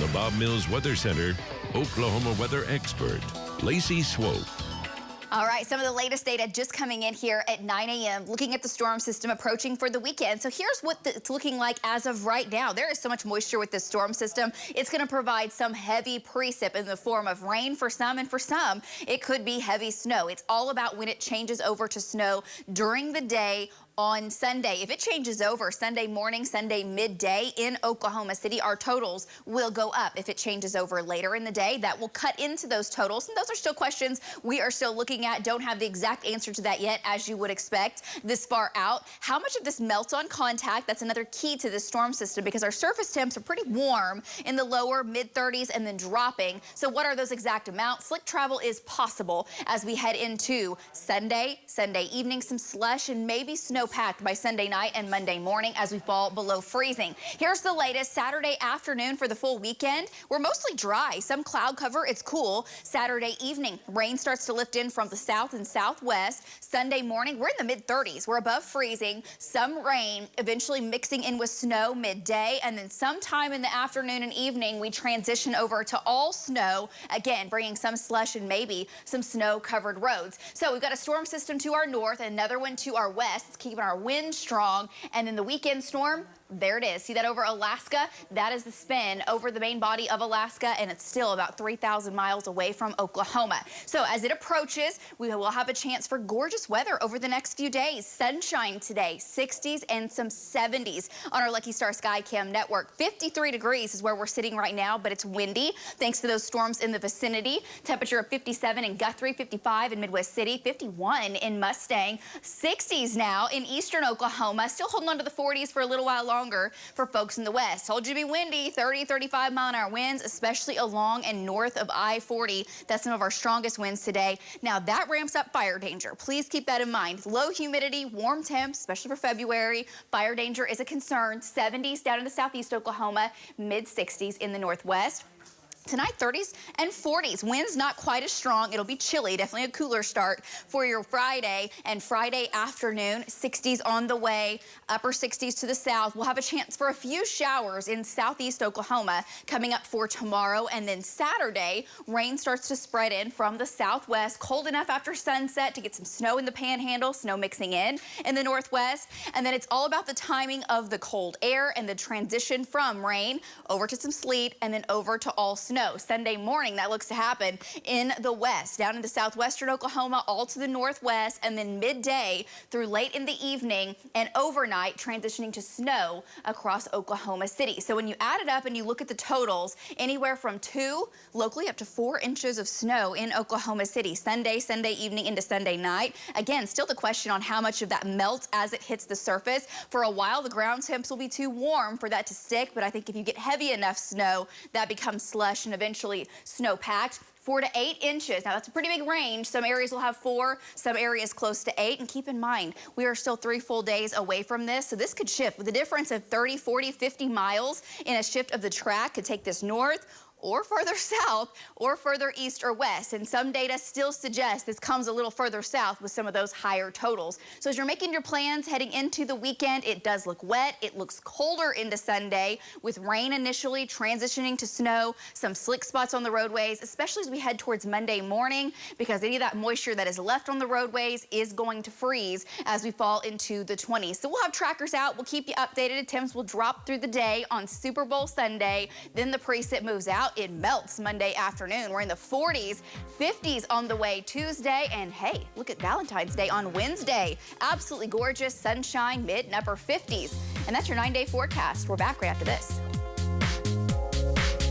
the Bob Mills Weather Center, Oklahoma weather expert, Lacey Swope. All right, some of the latest data just coming in here at 9 a.m. looking at the storm system approaching for the weekend. So here's what it's looking like as of right now. There is so much moisture with this storm system. It's going to provide some heavy precip in the form of rain for some, and for some, it could be heavy snow. It's all about when it changes over to snow during the day on Sunday. If it changes over Sunday morning, Sunday midday in Oklahoma City, our totals will go up. If it changes over later in the day, that will cut into those totals. And those are still questions we are still looking at. Don't have the exact answer to that yet, as you would expect this far out. How much of this melts on contact? That's another key to this storm system, because our surface temps are pretty warm in the lower mid-30s and then dropping. So what are those exact amounts? Slick travel is possible as we head into Sunday evening, some slush and maybe snow packed by Sunday night and Monday morning as we fall below freezing. Here's the latest Saturday afternoon for the full weekend. We're mostly dry, some cloud cover, it's cool. Saturday evening, rain starts to lift in from the south and southwest. Sunday morning, we're in the mid-30s. We're above freezing, some rain, eventually mixing in with snow midday, and then sometime in the afternoon and evening, we transition over to all snow, again, bringing some slush and maybe some snow-covered roads. So we've got a storm system to our north, another one to our west. It's keeping our wind strong, and then the weekend storm, there it is. See that over Alaska? That is the spin over the main body of Alaska, and it's still about 3,000 miles away from Oklahoma. So as it approaches, we will have a chance for gorgeous weather over the next few days. Sunshine today, 60s and some 70s on our Lucky Star Sky Cam network. 53 degrees is where we're sitting right now, but it's windy thanks to those storms in the vicinity. Temperature of 57 in Guthrie, 55 in Midwest City, 51 in Mustang, 60s now in eastern Oklahoma. Still holding on to the 40s for a little while longer for folks in the west. Told you to be windy, 30, 35 mile an hour winds, especially along and north of I-40. That's some of our strongest winds today. Now that ramps up fire danger. Please keep that in mind. Low humidity, warm temps, especially for February. Fire danger is a concern. 70s down into southeast Oklahoma, mid 60s in the northwest. Tonight, 30s and 40s. Winds not quite as strong. It'll be chilly. Definitely a cooler start for your Friday. And Friday afternoon, 60s on the way. Upper 60s to the south. We'll have a chance for a few showers in southeast Oklahoma coming up for tomorrow. And then Saturday, rain starts to spread in from the southwest. Cold enough after sunset to get some snow in the panhandle. Snow mixing in the northwest. And then it's all about the timing of the cold air and the transition from rain over to some sleet and then over to all snow. Sunday morning, that looks to happen in the west, down into southwestern Oklahoma, all to the northwest, and then midday through late in the evening and overnight transitioning to snow across Oklahoma City. So when you add it up and you look at the totals, anywhere from 2, locally up to 4 inches of snow in Oklahoma City, Sunday evening into Sunday night. Again, still the question on how much of that melts as it hits the surface. For a while, the ground temps will be too warm for that to stick, but I think if you get heavy enough snow, that becomes slush and eventually snow packed. 4 to 8 inches. Now that's a pretty big range. Some areas will have 4, some areas close to 8. And keep in mind, we are still 3 full days away from this. So this could shift with a difference of 30, 40, 50 miles in a shift of the track. Could take this north or further south or further east or west. And some data still suggests this comes a little further south with some of those higher totals. So as you're making your plans heading into the weekend, it does look wet. It looks colder into Sunday with rain initially transitioning to snow, some slick spots on the roadways, especially as we head towards Monday morning, because any of that moisture that is left on the roadways is going to freeze as we fall into the 20s. So we'll have trackers out. We'll keep you updated. Temps will drop through the day on Super Bowl Sunday. Then the precip moves out. It melts Monday afternoon. We're in the 40s, 50s on the way Tuesday. And hey, look at Valentine's Day on Wednesday. Absolutely gorgeous sunshine, mid and upper 50s. And that's your 9-day forecast. We're back right after this.